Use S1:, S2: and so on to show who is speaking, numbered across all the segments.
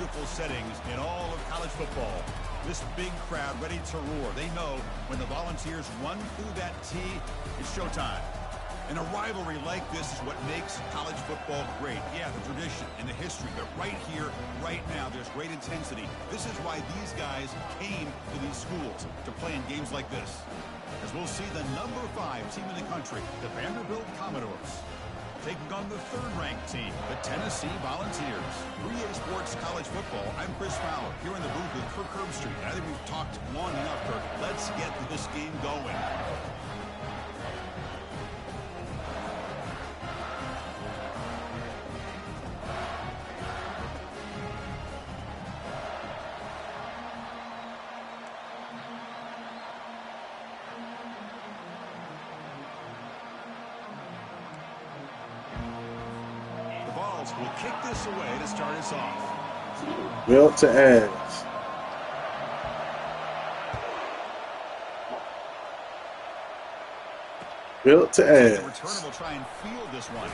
S1: beautiful settings in all of college football. This big crowd ready to roar. They know when the Volunteers run through that tee, it's showtime. And a rivalry like this is what makes college football great. Yeah, the tradition and the history, but right here, right now, there's great intensity. This is why these guys came to these schools to play in games like this. As we'll see the number 5 team in the country, the Vanderbilt Commodores, taking on the 3rd-ranked team, the Tennessee Volunteers. 3A Sports College Football, I'm Chris Fowler, here in the booth with Kirk Herbstreit. I think we've talked long enough, Kirk. Let's get this game going. Will kick this away to start us off.
S2: Belt to ass. Belt to ass.
S1: The returner will try and field this one.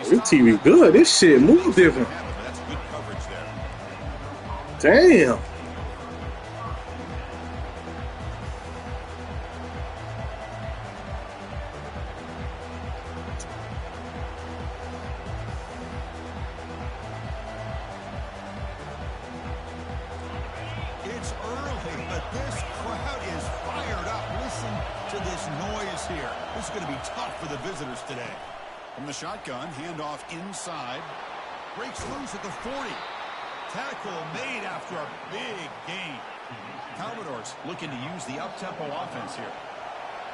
S2: This TV good. This shit move different.
S1: That's good coverage there.
S2: Damn.
S1: It's early, but this crowd is fired up. Listen to this noise here. This is going to be tough for the visitors today. From the shotgun, handoff inside. Breaks loose at the 40. Tackle made after a big gain. Commodores looking to use the up-tempo offense here.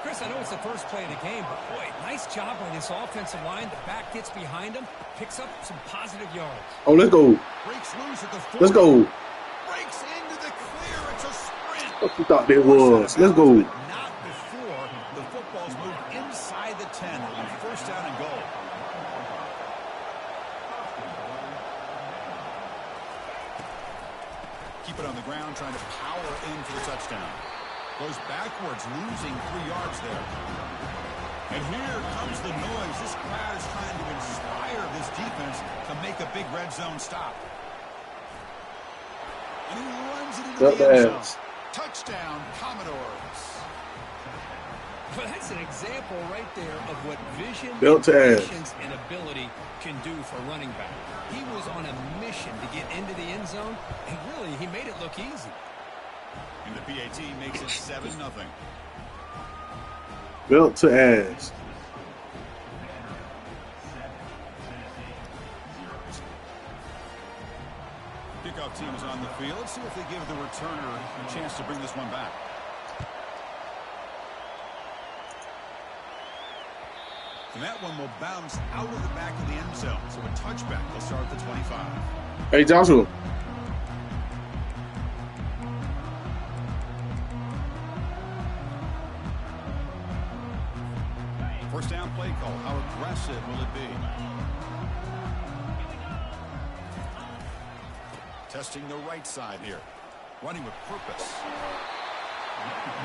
S3: Chris, I know it's the first play of the game, but boy, nice job by this offensive line. The back gets behind him, picks up some positive yards.
S2: Oh, let's go.
S1: Breaks loose at the 40.
S2: Let's go.
S1: Breaks into the clear. It's a sprint.
S2: What you thought that was? Let's go.
S1: Not before the football's moved inside the 10 on 1st down and goal. Keep it on the ground, trying to power in for the touchdown. Goes backwards, losing 3 yards there. And here comes the noise. This crowd is trying to inspire this defense to make a big red zone stop. And he runs it into the end zone. Touchdown, Commodores.
S3: Well, that's an example right there of what vision, patience, and ability can do for running back. He was on a mission to get into the end zone, and really, he made it look easy.
S1: And the PAT makes it 7-0.
S2: Belt to ass.
S1: Kickoff team is on the field. Let's see if they give the returner a chance to bring this one back. And that one will bounce out of the back of the end zone. So a touchback will start at the 25.
S2: Hey, Joshua.
S1: First down play call. How aggressive will it be? Testing the right side here. Running with purpose.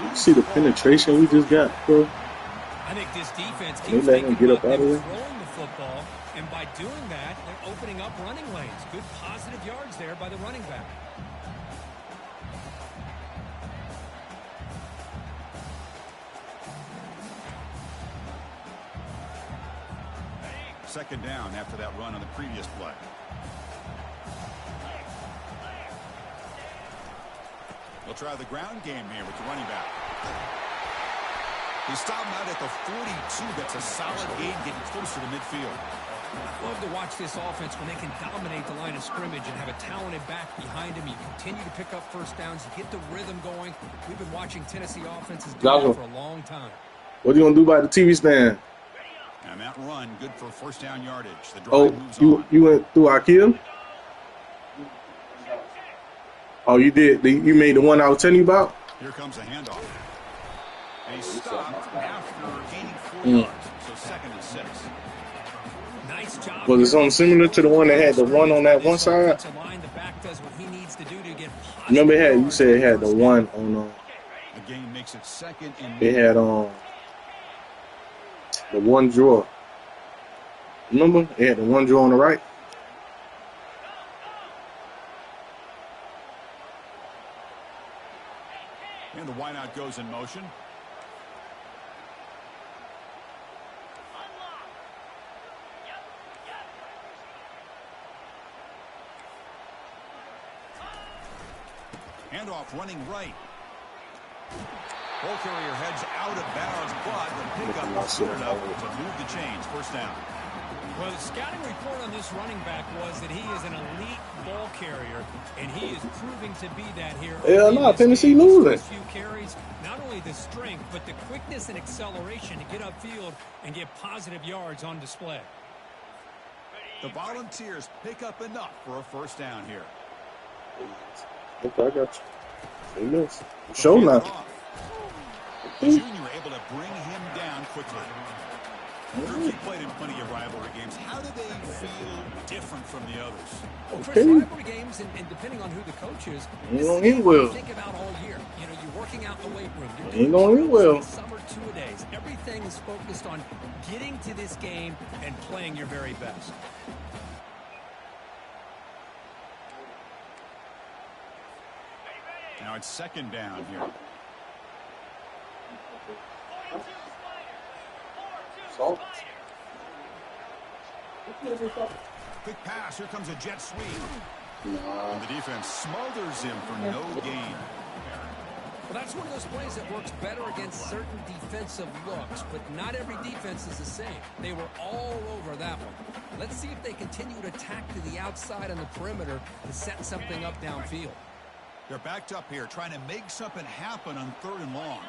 S2: You see the penetration we just got, bro?
S3: I think this defense
S2: They
S3: keeps
S2: let him get up out of there.
S3: throwing the football, and by doing that, they're opening up running lanes. Good positive yards there by the running back.
S1: Second down after that run on the previous play. We'll try the ground game here with the running back. He stopped him out at the 42. That's a solid gain, getting closer to midfield.
S3: Love to watch this offense when they can dominate the line of scrimmage and have a talented back behind him. You continue to pick up first downs. You get the rhythm going. We've been watching Tennessee offenses do that for a long time.
S2: What are you going to do about the TV stand?
S1: And that run, good for first down yardage. The drive moves on.
S2: You went through Akil? Oh, you did? You made the one I was telling you about?
S1: Here comes a handoff. He stopped after gaining 4 yards, so 2nd and 6.
S3: Nice job.
S2: Was it something similar to the one that had the one on that one side? Remember, you said it had the one on.
S1: The game makes it 2nd and.
S2: It had the one drawer. Remember, it had the one drawer on the right.
S1: And the wideout goes in motion. Handoff running right. Ball carrier heads out of bounds, but the pickup was good enough to move the chains. First down.
S3: Well, the scouting report on this running back was that he is an elite ball carrier, and he is proving to be that here.
S2: Hell no, Tennessee losing.
S3: Few carries, not only the strength, but the quickness and acceleration to get upfield and get positive yards on display.
S1: The Volunteers pick up enough for a first down here.
S2: Okay, I got you. Say this. Show now.
S1: The junior able to bring him down quickly. He played in plenty of rivalry games. How do they feel different from the others?
S3: Well, Chris, rivalry games, and depending on who the coach is,
S2: ain't gonna end well.
S3: Think about all year. You know, you're working out in the weight room. You're
S2: ain't gonna end well.
S3: Summer two-a-days. Everything is focused on getting to this game and playing your very best.
S1: Now it's second down here. Quick pass. Here comes a jet sweep. And the defense smothers him for no gain.
S3: Well, that's one of those plays that works better against certain defensive looks, but not every defense is the same. They were all over that one. Let's see if they continue to attack to the outside on the perimeter to set something up downfield.
S1: They're backed up here, trying to make something happen on 3rd and long.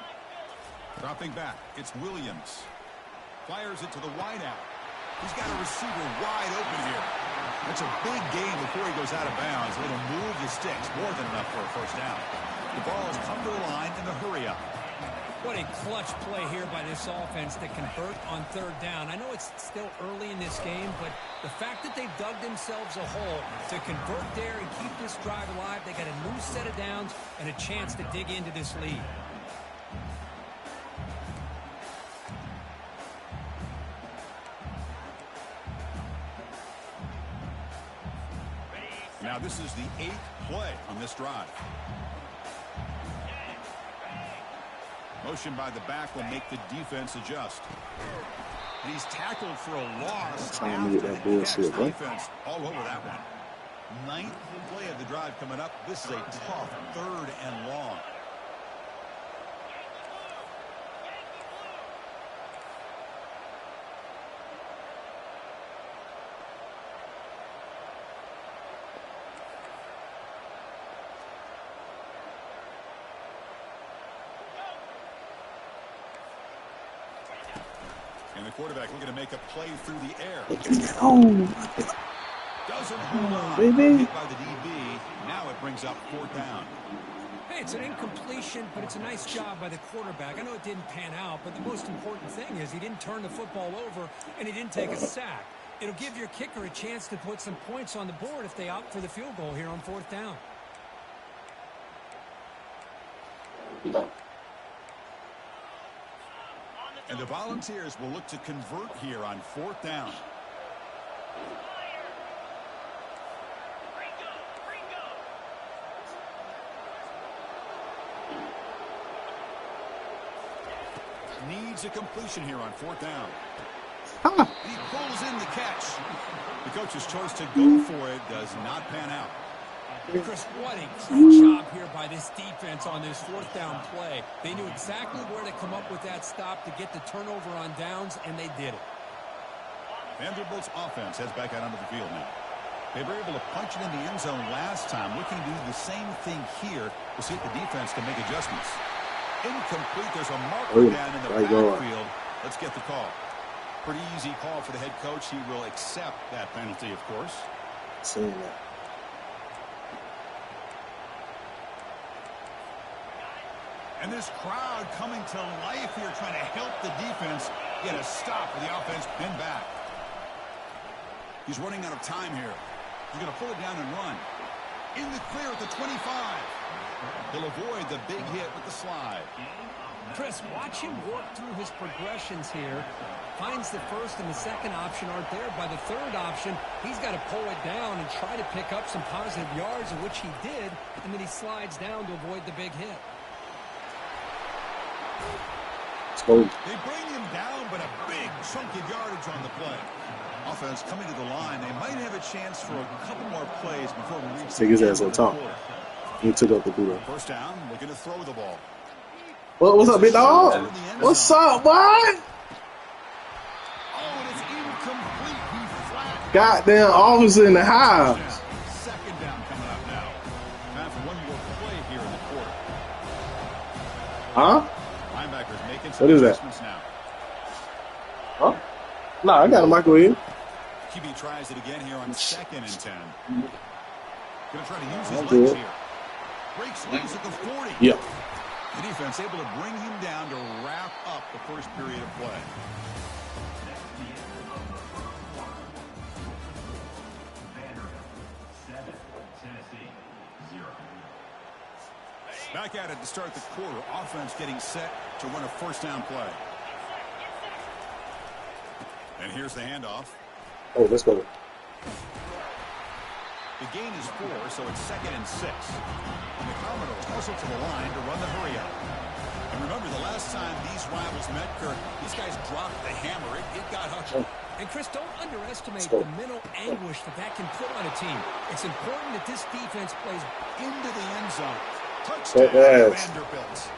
S1: Dropping back, it's Williams. Fires it to the wideout. He's got a receiver wide open here. That's a big gain before he goes out of bounds. A little move the sticks, more than enough for a first down. The ball has come to the line in the hurry-up.
S3: What a clutch play here by this offense to convert on 3rd down. I know it's still early in this game, but the fact that they've dug themselves a hole to convert there and keep this drive alive, they got a new set of downs and a chance to dig into this lead.
S1: Now this is the 8th play on this drive. Motion by the back will make the defense adjust. And he's tackled for a loss.
S2: Trying to get that bullshit, right?
S1: Defense all over that one. 9th play of the drive coming up. This is a tough 3rd and long. And the quarterback looking to make a play through the air. Doesn't hold on.
S2: Baby.
S1: Hit by the DB. Now it brings up 4th down.
S3: Hey, it's an incompletion, but it's a nice job by the quarterback. I know it didn't pan out, but the most important thing is he didn't turn the football over and he didn't take a sack. It'll give your kicker a chance to put some points on the board if they opt for the field goal here on 4th down.
S1: And the Volunteers will look to convert here on 4th down. Needs a completion here on 4th down. He pulls in the catch. The coach's choice to go for it does not pan out.
S3: Chris, what a great job here by this defense on this 4th down play. They knew exactly where to come up with that stop to get the turnover on downs, and they did it.
S1: Vanderbilt's offense heads back out onto the field now. They were able to punch it in the end zone last time, looking to do the same thing here to see if the defense can make adjustments. Incomplete. There's a marker down in the backfield. Let's get the call. Pretty easy call for the head coach. He will accept that penalty, of course.
S2: Seeing that.
S1: And this crowd coming to life here, trying to help the defense get a stop for the offense pinned back. He's running out of time here. He's going to pull it down and run. In the clear at the 25. He'll avoid the big hit with the slide.
S3: Chris, watch him work through his progressions here. Finds the first and the second option aren't there. By the third option, he's got to pull it down and try to pick up some positive yards, of which he did, and then he slides down to avoid the big hit.
S2: Let's go.
S1: They bring him down, but a big chunk of yardage on the play. Offense coming to the line. They might have a chance for a couple more plays before we reach
S2: take his ass on top. He took up the booty.
S1: First down, looking to throw the ball.
S2: Well, what's up, big dog? What's up, boy?
S1: Oh, and it's incomplete. He flat.
S2: Goddamn officer in the house.
S1: Second down coming up now. Time for one more play here in the quarter.
S2: Huh?
S1: Linebackers making some
S2: What is that?
S1: adjustments now.
S2: Huh? Nah, I got a microwave.
S1: QB tries it again here on 2nd and 10. Going to try to use his
S2: That's
S1: legs
S2: good.
S1: here. Breaks loose at the 40.
S2: Yep.
S1: The defense able to bring him down to wrap up the first period of play. Back at it to start the quarter. Offense getting set to run a first down play. And here's the handoff.
S2: Oh, let's go.
S1: The gain is 4, so it's 2nd and 6. And the Commodores hustle to the line to run the hurry up. And remember, the last time these rivals met, Kirk, these guys dropped the hammer. It got ugly.
S3: And, Chris, don't underestimate the mental anguish that can put on a team. It's important that this defense plays
S1: into the end zone. Touchdown, Vanderbilt.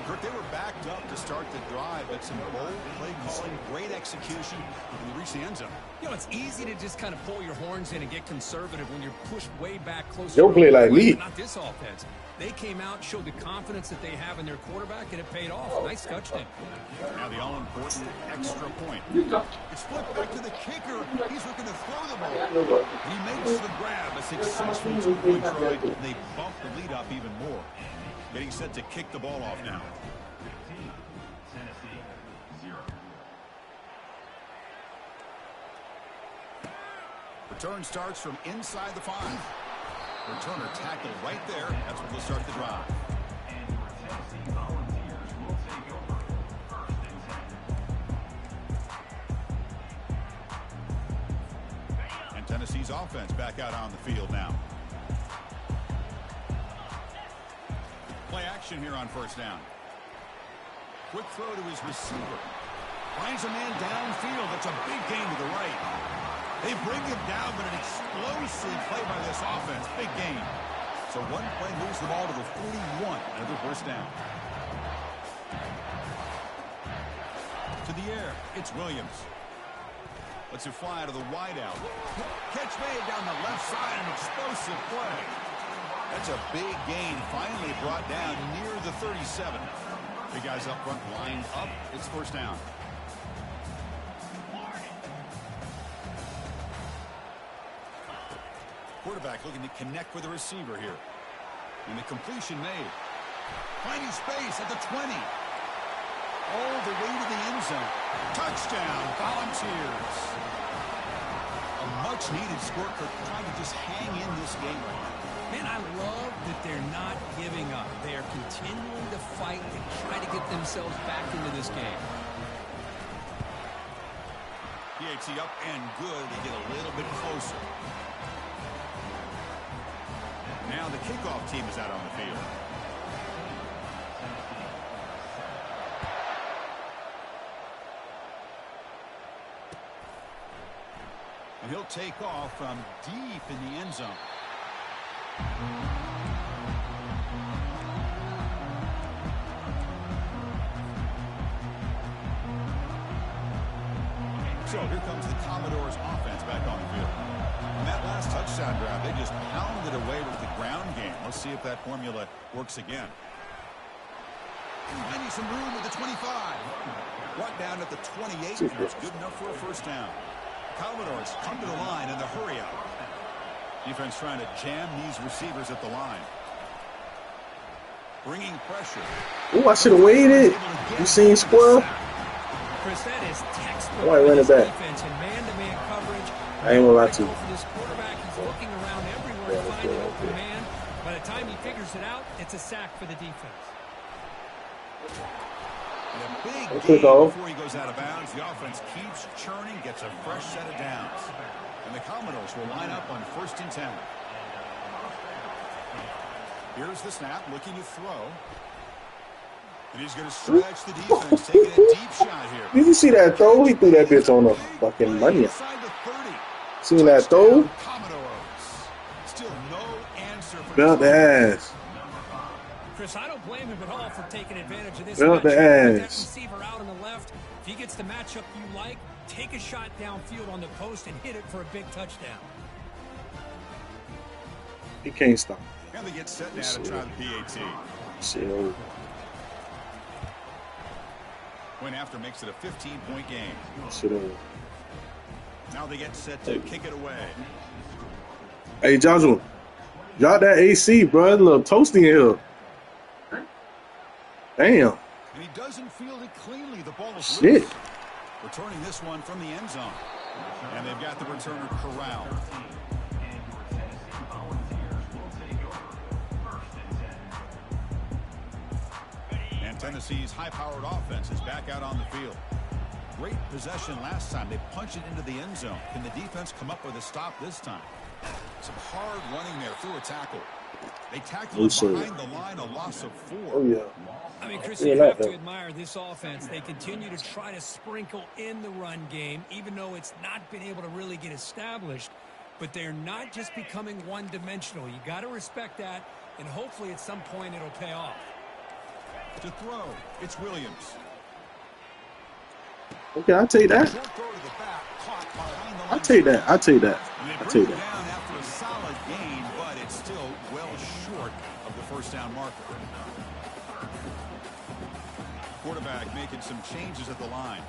S1: Kirk, they were backed up to start the drive, but some bold play calling, great execution, and they reached the end zone.
S3: You know, it's easy to just kind of pull your horns in and get conservative when you're pushed way back close.
S2: Don't play like me.
S3: Not this offense. They came out, showed the confidence that they have in their quarterback, and it paid off. Nice touchdown.
S1: Now the all-important extra point. It's flipped back to the kicker. He's looking to throw the ball. He makes the grab, a successful two-point try. They bump the lead up even more. Getting set to kick the ball off now. Return starts from inside the 5. Returner tackled right there. That's what will start the drive. And Tennessee's offense back out on the field now. Play action here on first down. Quick throw to his receiver. Finds a man downfield. That's a big gain to the right. They bring him down, but an explosive play by this offense. Big gain. So one play moves the ball to the 41. Another first down. To the air. It's Williams. Lets it fly to the wideout. Catch made down the left side. An explosive play. That's a big gain. Finally brought down near the 37. The guys up front lined up. It's first down. Quarterback looking to connect with the receiver here. And the completion made. Finding space at the 20. All the way to the end zone. Touchdown, Volunteers. A much-needed score for trying to just hang in this game right now.
S3: Man, I love that they're not giving up. They are continuing to fight and try to get themselves back into this game.
S1: PHC up and good. They get a little bit closer. Now the kickoff team is out on the field. And he'll take off from deep in the end zone. So here comes the Commodores offense back on the field. In that last touchdown drive, they just pounded away with the ground game. Let's see if that formula works again. Finding some room at the 25. Brought down at the 28. It's good enough for a first down. Commodores come to the line in the hurry up. Defense trying to jam these receivers at the line. Bringing pressure.
S2: Oh, I should have waited. You seen Squirrel?
S3: Chris, that is textbook
S2: defense
S3: and man-to-man coverage.
S2: I ain't gonna lie to you.
S3: For this quarterback, he's looking around everywhere to find an open man. By the time he figures it out, it's a sack for the defense.
S1: And a big gain before he goes out of bounds. The offense keeps churning, gets a fresh set of downs. And the Commodores will line up on 1st and 10. Here's the snap, looking to throw. And he's going to stretch the defense, taking a deep shot here.
S2: Did you see that throw? He threw that bitch on the fucking money. Seen that throw?
S1: Still no answer for
S2: Belt the ass.
S3: Chris, I don't blame him at all for taking advantage of this.
S2: Belt the
S3: that
S2: ass.
S3: receiver out on the left. If he gets the matchup you like, take a shot downfield on the post and hit it for a big touchdown.
S2: He can't stop.
S1: Now they get set now to try the PAT.
S2: Shit.
S1: Point after makes it a 15-point game.
S2: Shit over.
S1: Now they get set to kick it away.
S2: Hey, Joshua. Y'all that AC, bro. A little toasty in here. Damn.
S1: And he doesn't field it cleanly. The ball is
S2: shit.
S1: Loose. Returning this one from the end zone. And they've got the returner corralled. And Tennessee's high-powered offense is back out on the field. Great possession last time. They punched it into the end zone. Can the defense come up with a stop this time? Some hard running there through a tackle. They tackled him behind the line, a loss of 4.
S2: Oh, yeah.
S3: I mean, Chris, you have to admire this offense. They continue to try to sprinkle in the run game, even though it's not been able to really get established. But they're not just becoming one-dimensional. You got to respect that, and hopefully at some point it'll pay off.
S1: To throw, it's Williams.
S2: Okay, I'll take that. I'll take that. I'll take that. I'll take that.
S1: Down after a solid gain, but it's still well short of the first down marker. Quarterback making some changes at the line.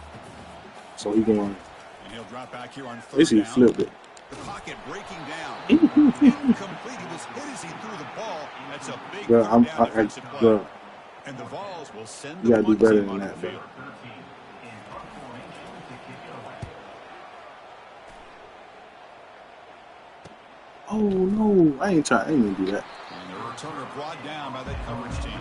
S2: So he's going.
S1: And he'll drop back here on third
S2: Basically
S1: down.
S2: flipped it.
S1: The pocket breaking down. Incomplete. He was hit as he threw the ball. That's a big down defensive play. And the Vols will send the punt team on the field.
S2: Oh no, I ain't even do that.
S1: And the returner brought down by that coverage team.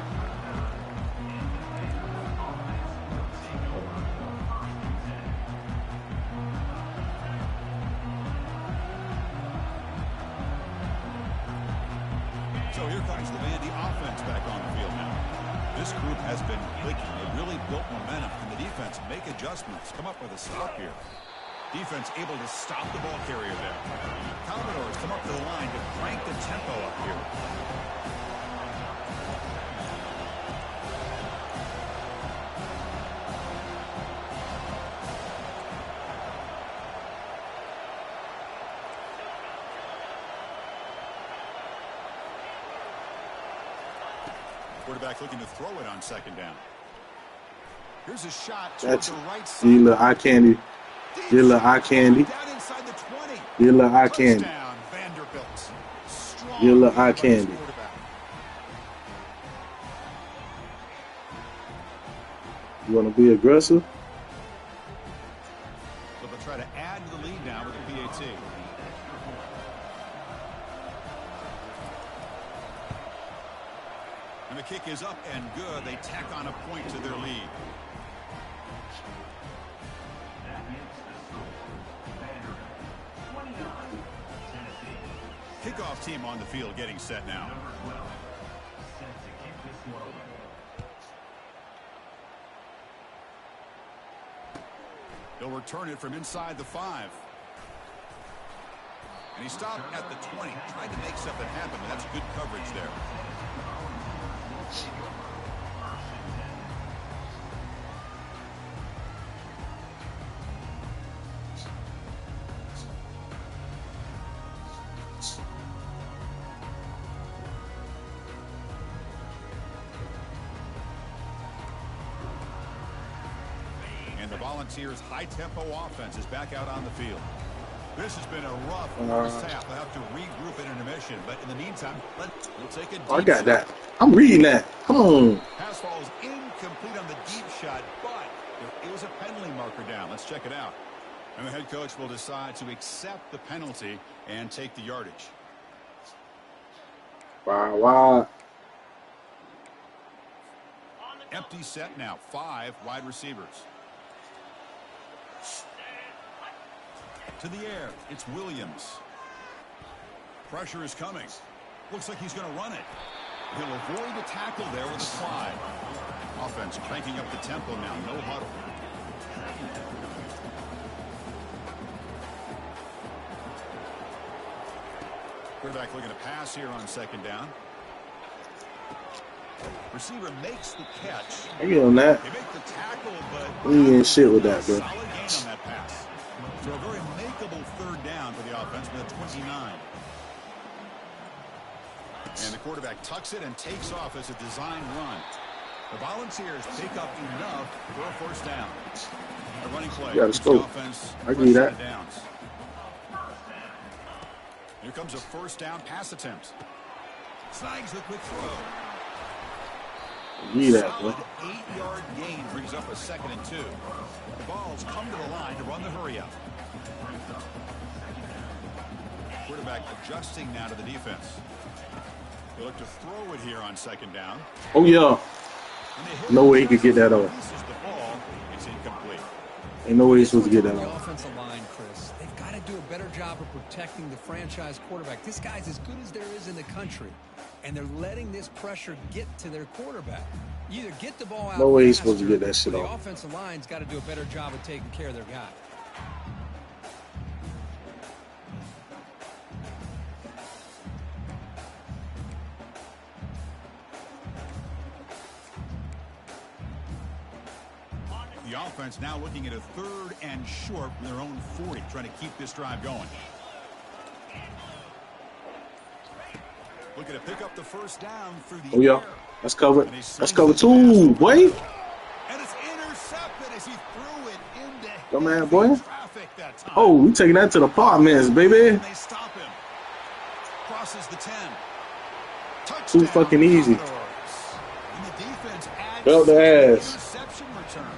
S1: So here comes the Vandy offense back on the field now. This group has been clicking. They really built momentum. Can the defense make adjustments? Come up with a stop here. Defense able to stop the ball carrier there. Commodores come up to the line to crank the tempo up here. Quarterback looking to throw it on second down. Here's a shot to the right side.
S2: You little eye candy. You little eye candy.
S1: Down inside the 20.
S2: You little eye candy.
S1: Touchdown, Vanderbilt. Strong
S2: You little eye candy. You want to be aggressive?
S1: So they'll try to add to the lead now with the PAT. And the kick is up and good. They tack on a point to their lead. Kickoff team on the field getting set now. He'll return it from inside the 5. And he stopped at the 20. Tried to make something happen, but that's good coverage there. And the Volunteers' high-tempo offense is back out on the field. This has been a rough first half. They'll have to regroup in intermission, but in the meantime, we'll take a deep
S2: I got that. I'm reading that. Come on.
S1: Pass ball is incomplete on the deep shot, but it was a penalty marker down. Let's check it out. And the head coach will decide to accept the penalty and take the yardage.
S2: Wow.
S1: Empty set now. 5 wide receivers. To the air, it's Williams. Pressure is coming. Looks like he's going to run it. He'll avoid the tackle there with a slide. Offense cranking up the tempo now. No huddle. Quarterback looking to pass here on second down. Receiver makes the catch.
S2: I get on that.
S1: They make the tackle, but
S2: we ain't shit with that, bro.
S1: Solid gain on that pass. So a very makeable third down for the offense with a 29. And the quarterback tucks it and takes off as a design run. The Volunteers pick up enough for a first down. A running play.
S2: Yeah, let's go. I agree with that.
S1: Downs. Here comes a first down pass attempt. Snags the quick throw. Solid 8-yard gain brings up a 2nd and 2. The Vols come to the line to run the hurry up. Quarterback adjusting now to the defense. They look to throw it here on second down.
S2: Oh, yeah. No way he could get that off.
S1: The ball, it's incomplete.
S2: Ain't no way he's supposed to get that
S3: the
S2: off.
S3: Offensive line, Chris. They've got to do a better job of protecting the franchise quarterback. This guy's as good as there is in the country, and they're letting this pressure get to their quarterback. You either get the ball out.
S2: No way he's supposed to get that shit off.
S3: The offensive line's got to do a better job of taking care of their guy.
S1: The offense now looking at a 3rd and short from their own 40, trying to keep this drive going. Looking to pick up the first down through the
S2: Oh, yeah.
S1: air.
S2: That's covered. That's covered too, boy.
S1: And it's intercepted as he threw it into
S2: Go, man, boy.
S1: traffic that time.
S2: Oh, we taking that to the apartments, baby.
S1: And they stop him. Crosses the 10.
S2: Too
S1: Touchdown,
S2: fucking easy.
S1: Commodores. And the defense adds
S2: Belt the ass.
S1: interception return.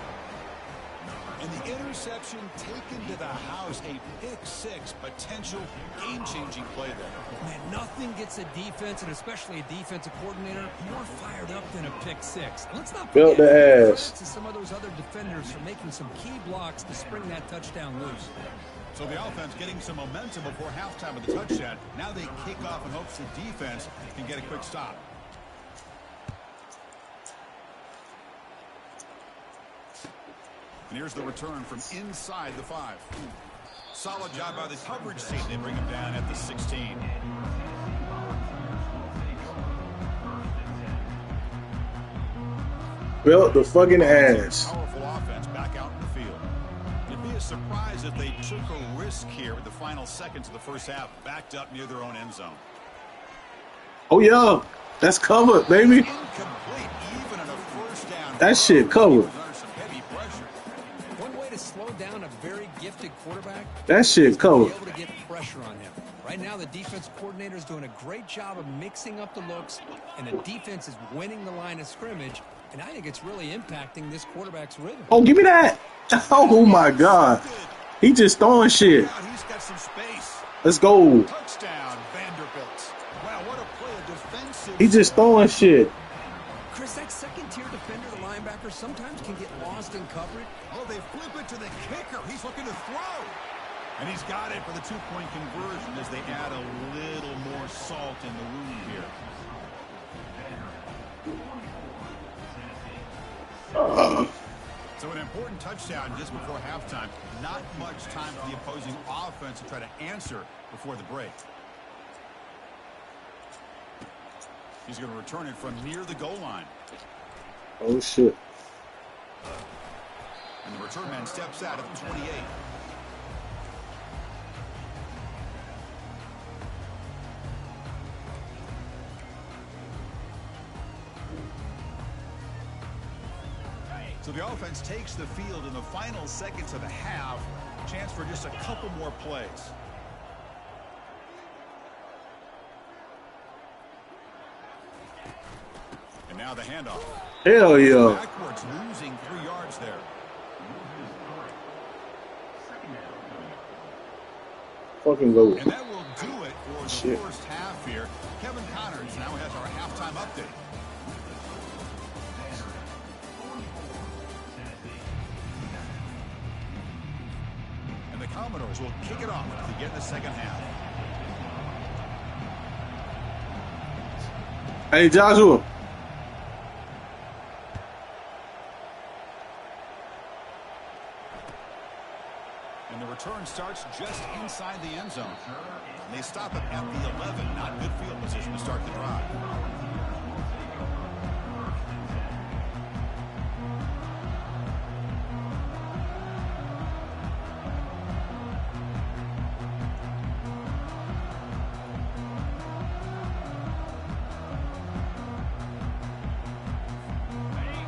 S1: And the interception taken to the house, a pick-6 potential game-changing play there.
S3: Man, nothing gets a defense, and especially a defensive coordinator, more fired up than a pick-6. Let's not
S2: Belt
S3: forget
S2: the ass.
S3: to some of those other defenders for making some key blocks to spring that touchdown loose.
S1: So the offense getting some momentum before halftime of the touchdown. Now they kick off in hopes the defense can get a quick stop. And here's the return from inside the 5. Solid job by the coverage team. They bring him down at the 16.
S2: Belt the fucking ass.
S1: Powerful offense back out in the field. It'd be a surprise if they took a risk here with the final seconds of the first half, backed up near their own end zone.
S2: Oh, yeah. That's covered, baby.
S1: Incomplete, even in a first down.
S2: That shit covered.
S3: One way to slow down a very gifted quarterback.
S2: That shit covered.
S3: Be able to get pressure on him. Right now, the defense coordinator is doing a great job of mixing up the looks, and the defense is winning the line of scrimmage. And I think it's really impacting this quarterback's rhythm.
S2: Oh, give me that. Oh, my God. He just throwing shit.
S1: He's got some space.
S2: Let's go.
S1: Touchdown, Vanderbilt. Wow, what a play of defensive.
S2: He just throwing shit.
S3: Chris, that second-tier defender, the linebacker, sometimes can get lost in coverage.
S1: Oh, they flip it to the kicker. He's looking to throw. And he's got it for the two-point conversion as they add a little more salt in the wound here. So an important touchdown just before halftime. Not much time for the opposing offense to try to answer before the break. He's going to return it from near the goal line.
S2: Oh, shit.
S1: And the return man steps out at the 28. So the offense takes the field in the final seconds of the half. Chance for just a couple more plays. And now the handoff.
S2: Hell yeah.
S1: Backwards, losing 3 yards there.
S2: Fucking go.
S1: And that will do it for the first half here. Kevin Connors now has our halftime update. And the Commodores will kick it off to begin the second half.
S2: Hey, Joshua.
S1: And the return starts just inside the end zone. And they stop it at the 11. Not good field position to start the drive.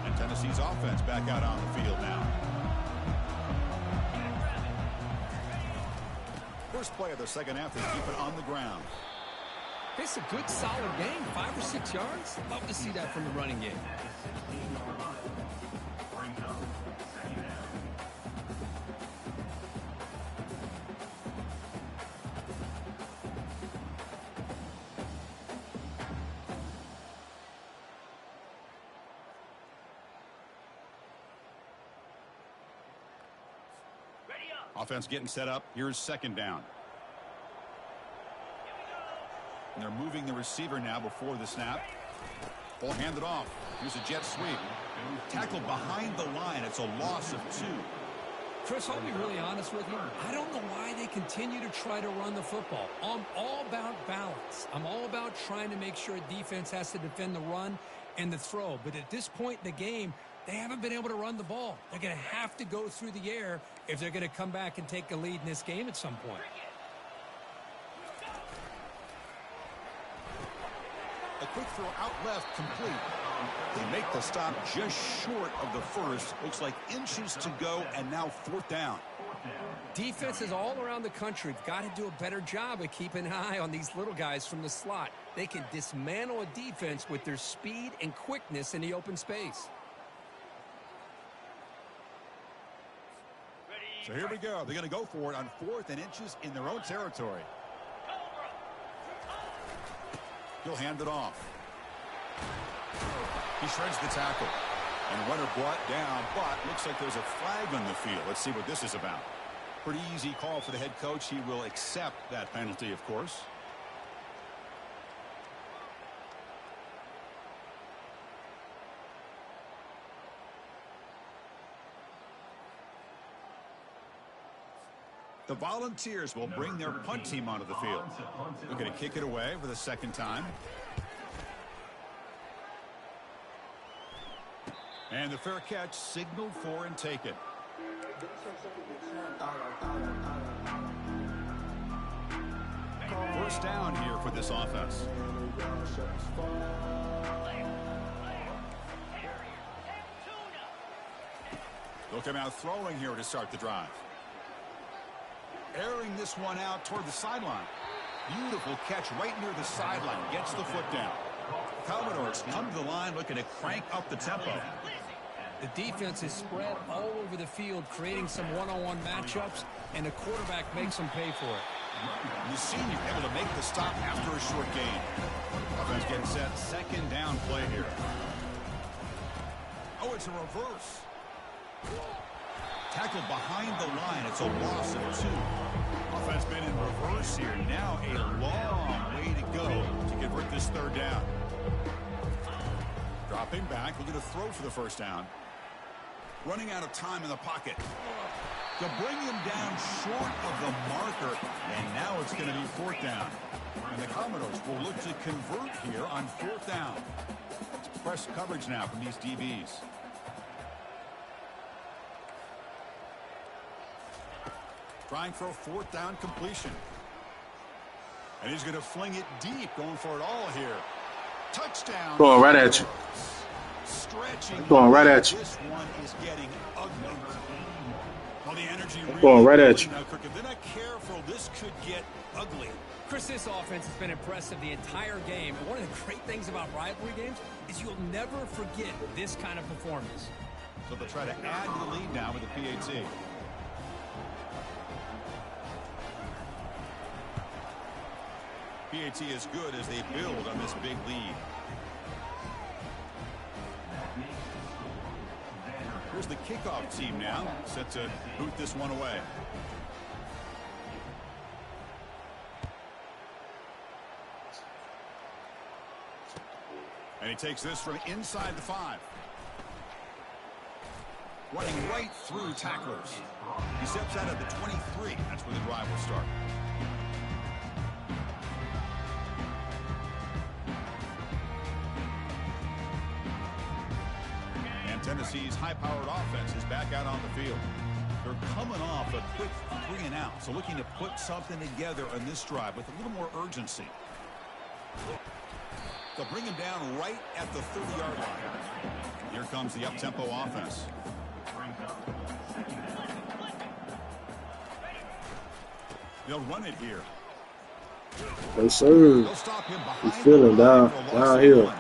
S1: And Tennessee's offense back out on the field now. First play of the second half, they keep it on the ground.
S3: It's a good, solid game. 5 or 6 yards. Love to see that from the running game.
S1: Offense getting set up. Here's second down. And they're moving the receiver now before the snap. Ball handed off. Here's a jet sweep. Tackled behind the line. It's a loss of 2.
S3: Chris, I'll be really honest with you. I don't know why they continue to try to run the football. I'm all about balance. I'm all about trying to make sure defense has to defend the run and the throw. But at this point in the game, they haven't been able to run the ball. They're going to have to go through the air if they're going to come back and take a lead in this game at some point.
S1: A quick throw out left, complete. They make the stop just short of the first. Looks like inches to go, and now fourth down.
S3: Defenses all around the country have got to do a better job of keeping an eye on these little guys from the slot. They can dismantle a defense with their speed and quickness in the open space.
S1: So here we go. They're going to go for it on 4th and inches in their own territory. He'll hand it off. He shreds the tackle. And runner brought down, but looks like there's a flag on the field. Let's see what this is about. Pretty easy call for the head coach. He will accept that penalty, of course. The Volunteers will bring their punt team onto the field. They're going to kick it away for the second time. And the fair catch signaled for and taken. First down here for this offense. They'll come out throwing here to start the drive. Airing this one out toward the sideline. Beautiful catch right near the sideline. Gets the foot down. Commodores come to the line looking to crank up the tempo.
S3: The defense is spread all over the field, creating some one-on-one matchups, and the quarterback makes them pay for it.
S1: The senior able to make the stop after a short gain. Offense getting set. Second down play here. Oh, it's a reverse. Tackled behind the line. It's a loss of 2. Offense been in reverse here. Now a long way to go to convert this third down. Dropping back. Looking to throw for the first down. Running out of time in the pocket. To bring him down short of the marker. And now it's going to be fourth down. And the Commodores will look to convert here on fourth down. It's press coverage now from these DBs. Trying for a fourth down completion. And he's going to fling it deep, going for it all here. Touchdown.
S2: Going right at you.
S1: Stretching.
S2: Going right at you.
S1: This one is getting ugly. Well, the energy really
S2: Going right at you.
S1: Now, if they're not careful, this could get ugly.
S3: Chris, this offense has been impressive the entire game. And one of the great things about rivalry games is you'll never forget this kind of performance.
S1: So they'll try to add to the lead now with the PAT. PAT is good as they build on this big lead. Here's the kickoff team now, set to boot this one away. And he takes this from inside the 5. Running right through tacklers. He steps out of the 23. That's where the drive will start. And Tennessee's high-powered offense is back out on the field. They're coming off a quick 3 and out, so looking to put something together on this drive with a little more urgency. They'll bring him down right at the 30-yard line. Here comes the up-tempo offense. They'll run it here.
S2: Yes, sir. He's feeling downhill.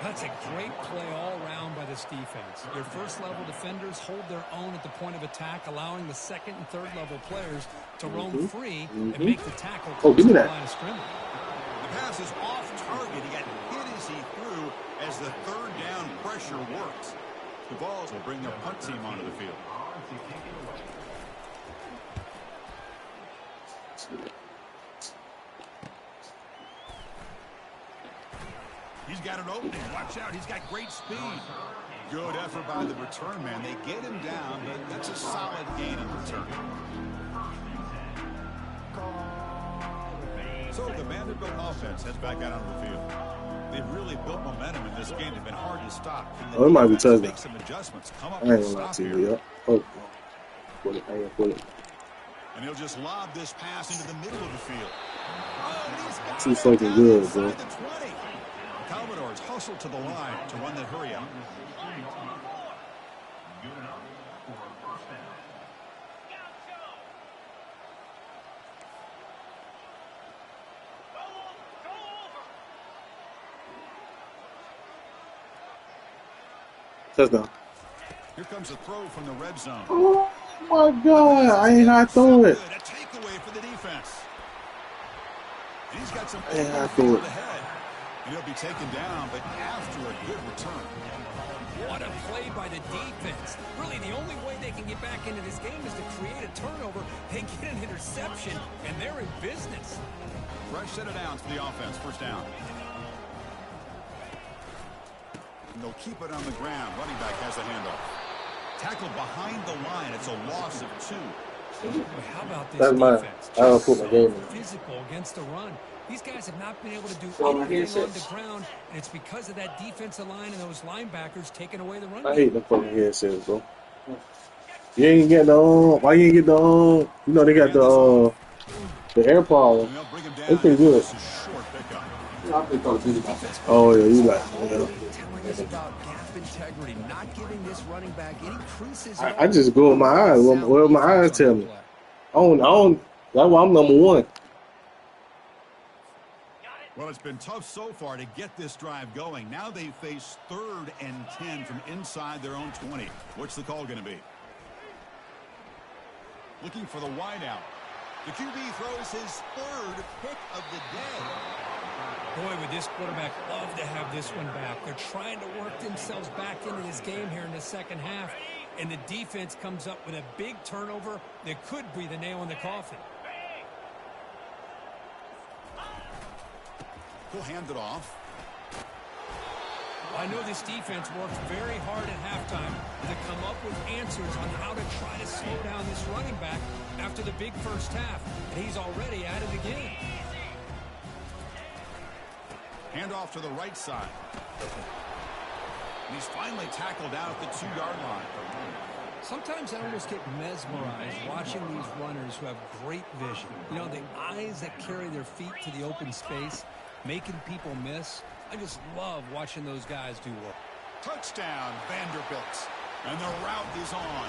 S3: That's a great play all around by this defense. Your first-level defenders hold their own at the point of attack, allowing the second and third-level players to roam free and make the tackle.
S2: Oh, give me that.
S3: Line of scrimmage.
S1: The pass is off target. He got hit as he threw as the third down pressure works. The Vols will bring their punt team onto the field. He's got an opening. Watch out. He's got great speed. Good effort by the return man. They get him down, but that's a solid gain in return. So the Vanderbilt offense heads back out onto the field. They've really built momentum in this game. They've been hard to stop.
S2: Oh, it might be touchdown.
S1: Make some adjustments. Come up
S2: I ain't
S1: with a
S2: gonna lie
S1: stop
S2: to
S1: here.
S2: you. Yep. Oh, put it. I ain't put it.
S1: And he'll just lob this pass into the middle of the field. Oh, and he's got
S2: Too
S1: it
S2: fucking
S1: down
S2: good,
S1: inside
S2: bro.
S1: the 20. The Commodores hustle to the line to run the hurry out.
S2: Touchdown.
S1: Here comes a throw from the red zone.
S2: Oh my God! I ain't how I throw it.
S1: A takeaway for the defense. And he's got some
S2: ain't how I
S1: field
S2: throw it.
S1: ahead. And he'll be taken down, but after a good return.
S3: What a play by the defense. Really, the only way they can get back into this game is to create a turnover. They get an interception, and they're in business.
S1: Fresh set of downs for the offense. First down. And they'll keep it on the ground. Running back has the handoff. Tackled behind the line. It's a loss of 2.
S3: Boy, how about this
S2: That's mine.
S3: defense?
S2: I don't
S3: Just
S2: put my
S3: so
S2: game in.
S3: physical against the run. These guys have not been able to do
S2: Well, my
S3: anything on
S2: headsets.
S3: the ground, and it's because of that defensive line and those linebackers taking away the run.
S2: I hate them fucking headsets, bro. You ain't get the why you ain't get the you know they got the AirPods.
S1: And they'll bring him down.
S2: They pretty good.
S1: This is short pickup.
S2: Oh yeah, you like yeah.
S3: Telling us about gap integrity, not giving this running back any creases.
S2: I just go with my eyes. What my eyes tell me. I don't. That's why I'm number 1.
S1: Well, it's been tough so far to get this drive going. Now they face 3rd and 10 from inside their own 20. What's the call going to be? Looking for the wideout. The QB throws his 3rd pick of the day.
S3: Boy, would this quarterback love to have this one back. They're trying to work themselves back into this game here in the second half, and the defense comes up with a big turnover that could be the nail in the coffin.
S1: He'll hand it off.
S3: I know this defense worked very hard at halftime to come up with answers on how to try to slow down this running back after the big first half, and he's already at it again.
S1: Hand off to the right side. And he's finally tackled out at the 2-yard line.
S3: Sometimes I almost get mesmerized watching these runners who have great vision. You know, the eyes that carry their feet to the open space, making people miss. I just love watching those guys do work.
S1: Touchdown, Vanderbilt. And the route is on.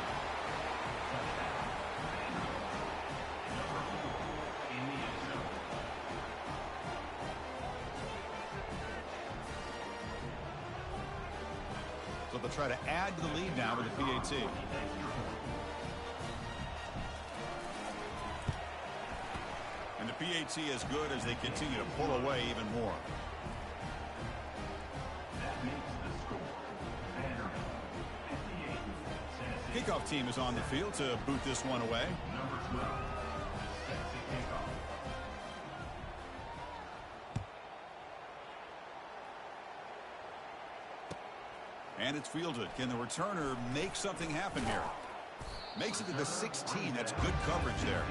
S1: So they'll try to add to the lead now with the PAT. And the PAT is good as they continue to pull away even more. Kickoff team is on the field to boot this one away. And it's fielded. Can the returner make something happen here? Makes it to the 16. That's good coverage there.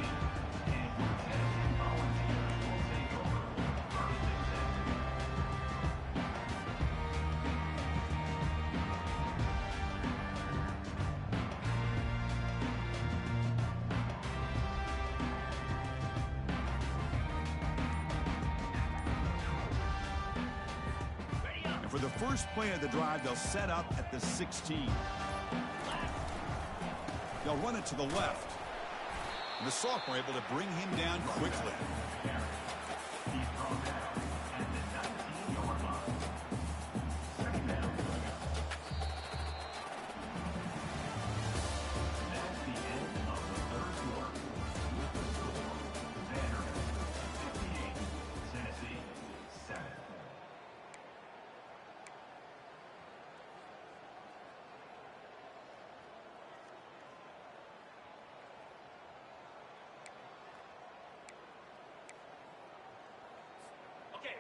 S1: For the first play of the drive, they'll set up at the 16. They'll run it to the left. And the sophomore able to bring him down quickly.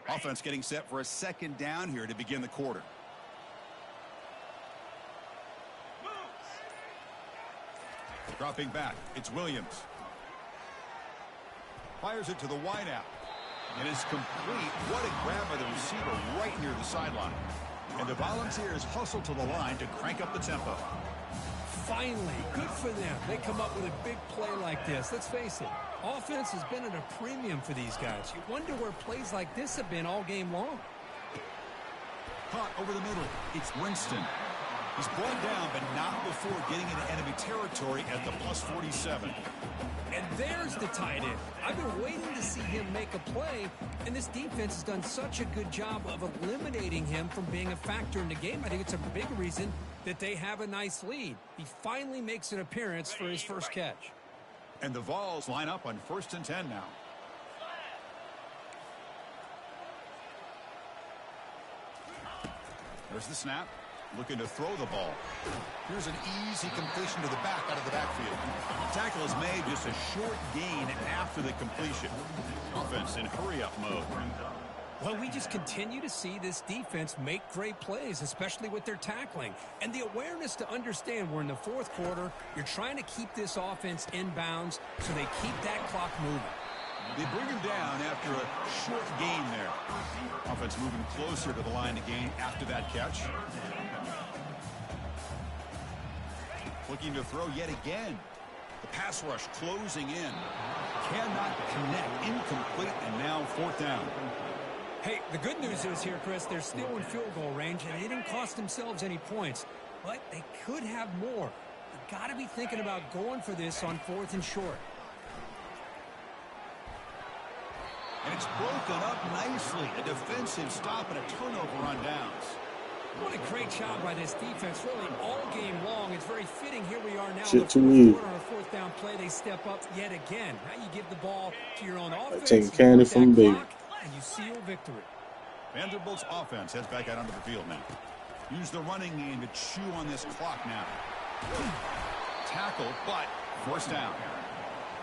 S1: Offense getting set for a second down here to begin the quarter. Dropping back, it's Williams. Fires it to the wideout. And it's complete. What a grab by the receiver right near the sideline. And the Volunteers hustle to the line to crank up the tempo.
S3: Finally, good for them. They come up with a big play like this. Let's face it, offense has been at a premium for these guys. You wonder where plays like this have been all game long.
S1: Caught over the middle. It's Winston. He's brought down, but not before getting into enemy territory at the plus 47.
S3: And there's the tight end. I've been waiting to see him make a play, and this defense has done such a good job of eliminating him from being a factor in the game. I think it's a big reason that they have a nice lead. He finally makes an appearance for his first catch.
S1: And the Vols line up on 1st and 10 now. There's the snap. Looking to throw the ball. Here's an easy completion to the back out of the backfield. Tackle is made, just a short gain after the completion. Offense in hurry-up mode.
S3: Well, we just continue to see this defense make great plays, especially with their tackling. And the awareness to understand we're in the fourth quarter, you're trying to keep this offense in bounds so they keep that clock moving.
S1: They bring him down after a short gain there. Offense moving closer to the line to gain after that catch. Looking to throw yet again. The pass rush closing in. Cannot connect. Incomplete, and now 4th down.
S3: Hey, the good news is here, Chris, they're still in field goal range, and they didn't cost themselves any points. But they could have more. You've got to be thinking about going for this on 4th and short.
S1: And it's broken up nicely. A defensive stop and a turnover on downs.
S3: What a great job by this defense, really, all game long. It's very fitting. Here we are now.
S2: Shit to me.
S3: On a 4th down play, they step up yet again. Now you give the ball to your own offense.
S2: Taking candy from Baby.
S3: And you seal victory.
S1: Vanderbilt's offense heads back out onto the field now. Use the running game to chew on this clock now. Tackle, but 1st down.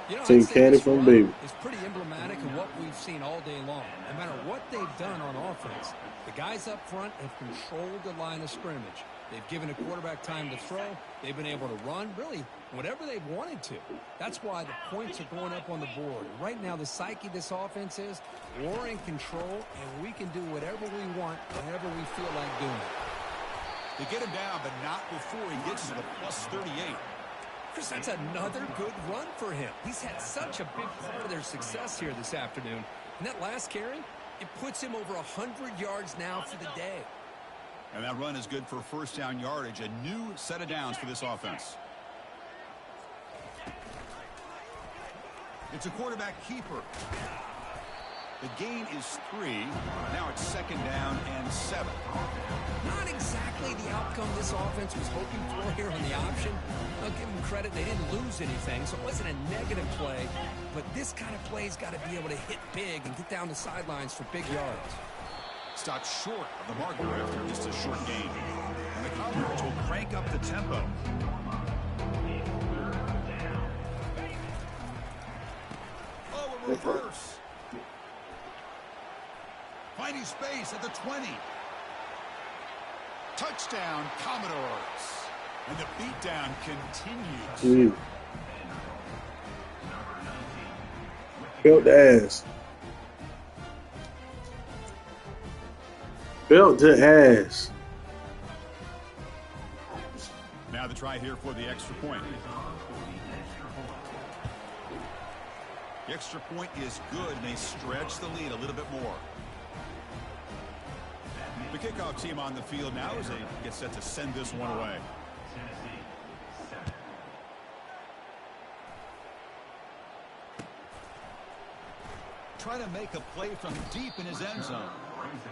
S3: You know,
S2: Taking candy from Baby.
S3: It's pretty emblematic of what we've seen all day long. No matter what they've done on offense, the guys up front have controlled the line of scrimmage. They've given a quarterback time to throw. They've been able to run, really, whatever they've wanted to. That's why the points are going up on the board. Right now, the psyche of this offense is we're in control, and we can do whatever we want, whenever we feel like doing it.
S1: They get him down, but not before he gets to the plus 38.
S3: Chris, that's another good run for him. He's had such a big part of their success here this afternoon. And that last carry, it puts him over 100 yards now for the day.
S1: And that run is good for 1st down yardage. A new set of downs for this offense. It's a quarterback keeper. The gain is 3. Now it's 2nd down and 7.
S3: Not exactly the outcome this offense was hoping for here on the option. I'll give them credit. They didn't lose anything, so it wasn't a negative play. But this kind of play's got to be able to hit big and get down the sidelines for big yards.
S1: Stopped short of the marker after just a short gain. And the Cowboys will crank up the tempo. Oh, a reverse. Finding space at the 20. Touchdown, Commodores. And the beatdown continues.
S2: Belt the ass. Belt the ass.
S1: Now the try here for the extra point. The extra point is good, and they stretch the lead a little bit more. The kickoff team on the field now as they get set to send this one away. Trying to make a play from deep in his end zone.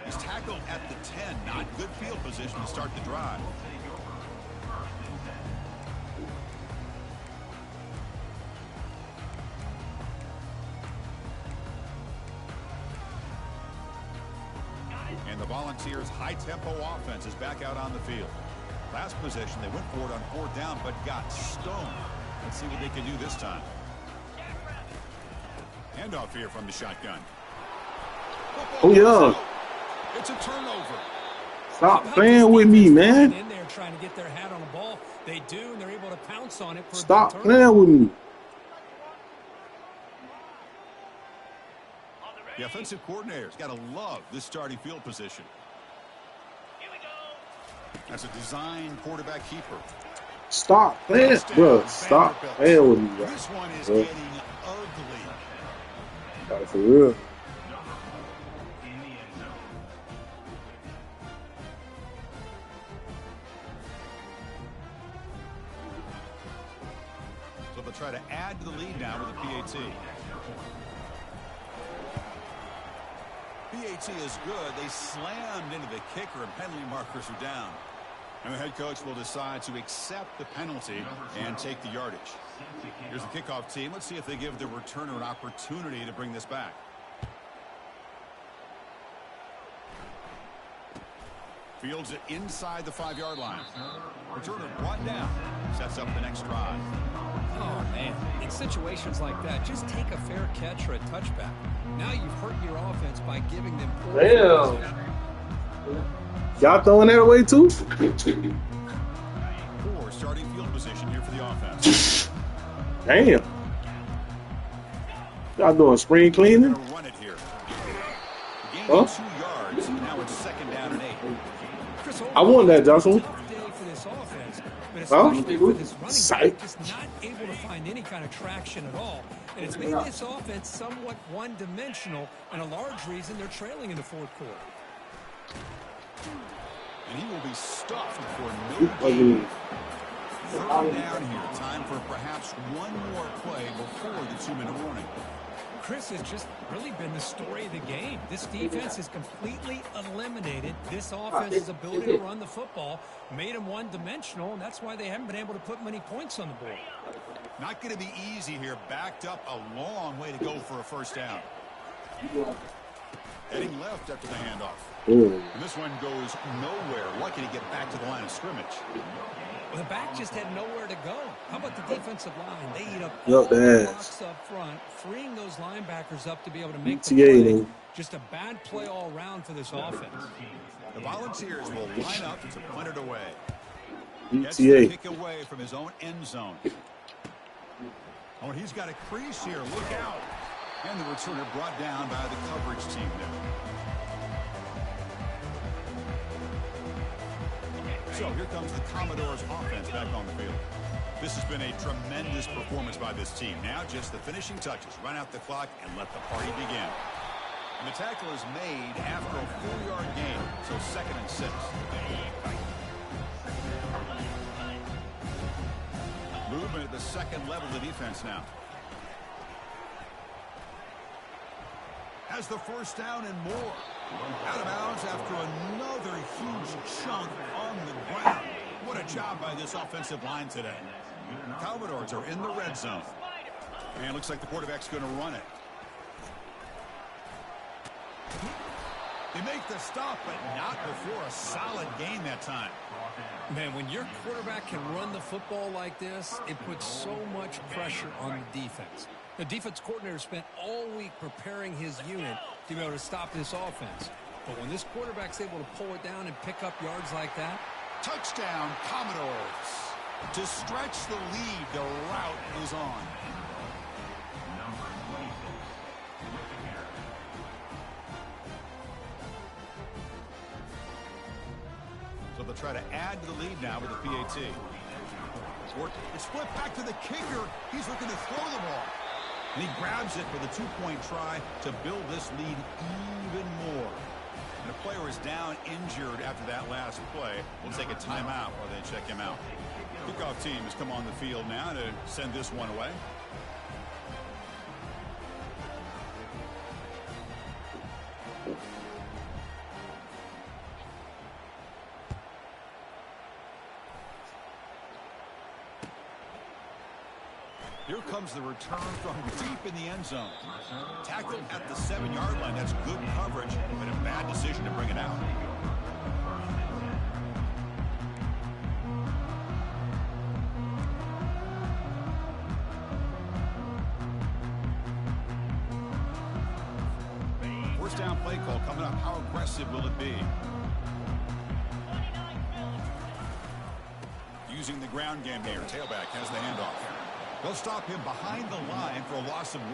S1: He's tackled at the 10. Not good field position to start the drive. And the Volunteers' high-tempo offense is back out on the field. Last possession, they went for it on 4th down, but got stoned. Let's see what they can do this time. Handoff here from the shotgun.
S2: Oh, yeah.
S1: It's a turnover.
S2: Stop playing with me, man.
S3: In there trying to get their hat on the ball. They do, and they're able to pounce on it.
S2: Stop playing with me.
S1: The offensive coordinator's got to love this starting field position. As a design quarterback keeper.
S2: Stop playing, bro. Stop playing with me, bro.
S1: This one is getting ugly.
S2: That's for real.
S1: So they'll try to add to the lead now with a PAT. PAT is good. They slammed into the kicker, and penalty markers are down. And the head coach will decide to accept the penalty and take the yardage. Here's the kickoff team. Let's see if they give the returner an opportunity to bring this back. Fields it inside the 5-yard line. Returner brought down. Sets up the next drive.
S3: Oh, man. In situations like that, just take a fair catch or a touchback. Now you've hurt your offense by giving them poor.
S2: Damn. Y'all throwing that away too?
S1: Poor starting field position here for the offense.
S2: Damn. Y'all doing spring cleaning?
S1: Run it here. Gain 2 yards. Now it's 2nd down and 8.
S2: I won that, Joshua.
S3: But especially for this running back, just not able to find any kind of traction at all. And it's made this offense somewhat one-dimensional, and a large reason they're trailing in the 4th quarter.
S1: And he will be stuffed for no gain. 3rd down here. Time for perhaps one more play before the 2-minute warning.
S3: Chris has just really been the story of the game. This defense has completely eliminated this offense's ability to run the football, made them one-dimensional, and that's why they haven't been able to put many points on the board.
S1: Not going to be easy here. Backed up a long way to go for a 1st down. Heading left after the handoff. And this one goes nowhere. Lucky to get back to the line of scrimmage.
S3: Well, the back just had nowhere to go. How about the defensive line? They eat up all the blocks up front, freeing those linebackers up to be able to make the play. Just a bad play all around for this offense.
S1: The Volunteers will line up to punt it away. Gets
S2: the
S1: kick away from his own end zone. Oh, and he's got a crease here. Look out. And the returner brought down by the coverage team there. So here comes the Commodores offense back on the field. This has been a tremendous performance by this team. Now just the finishing touches. Run out the clock and let the party begin. And the tackle is made after a 4-yard gain. So 2nd and 6. Movement at the 2nd level of the defense now. Has the 1st down and more. Out of bounds after another huge chunk on the ground. What a job by this offensive line today. The Commodores are in the red zone. And looks like the quarterback's going to run it. They make the stop, but not before a solid gain that time.
S3: Man, when your quarterback can run the football like this, it puts so much pressure on the defense. The defense coordinator spent all week preparing his unit to be able to stop this offense. But when this quarterback's able to pull it down and pick up yards like that,
S1: Touchdown, Commodores. To stretch the lead, the route is on. So they'll try to add to the lead now with the PAT. It's flipped back to the kicker. He's looking to throw the ball. And he grabs it for the two-point try to build this lead even more. And the player is down injured after that last play. We'll take a timeout while they check him out. Kickoff team has come on the field now to send this one away. Here comes the return from deep in the end zone. Tackled at the 7-yard line. That's good coverage, but a bad decision to bring it out. First down play call coming up. How aggressive will it be? Using the ground game here. Tailback has the handoff. They'll stop him behind the line for a loss of 1.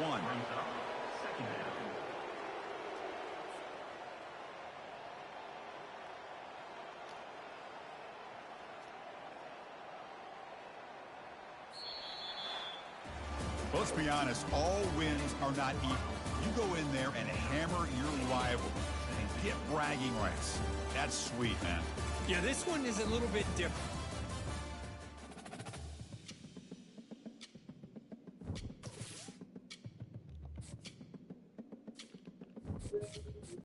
S1: Well, let's be honest, all wins are not equal. You go in there and hammer your rival and get bragging rights. That's sweet, man.
S3: Yeah, this one is a little bit different.